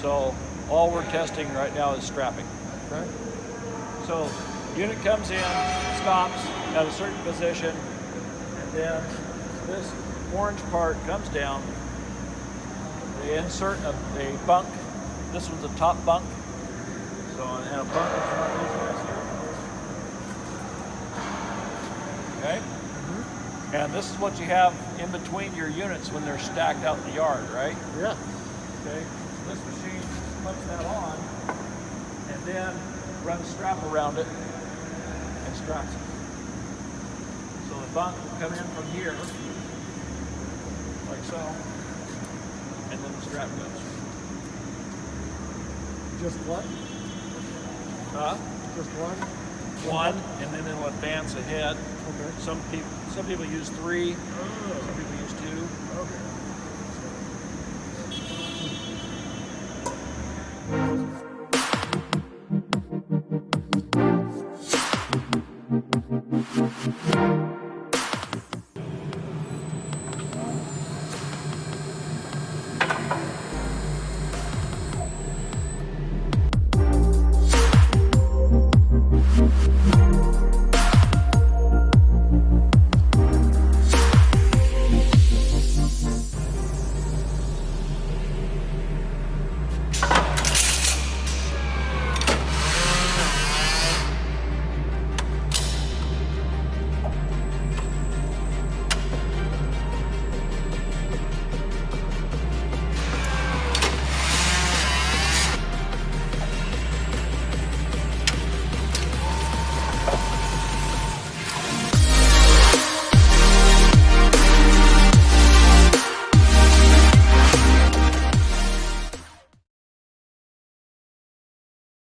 So all we're testing right now is strapping. Okay. So unit comes in, stops at a certain position, and then this orange part comes down. They insert a bunk. This one's a top bunk. So, and a bunk is one of these guys here. Okay? Mm-hmm. And this is what you have in between your units when they're stacked out in the yard, right? Yeah. Okay? This machine puts that on and then runs a strap around it and straps it. So the bunk will come in from here, like so, and then the strap goes. Just one? Just one? One, and then it'll advance ahead. Okay. Some people use 3, some people use 2. Okay.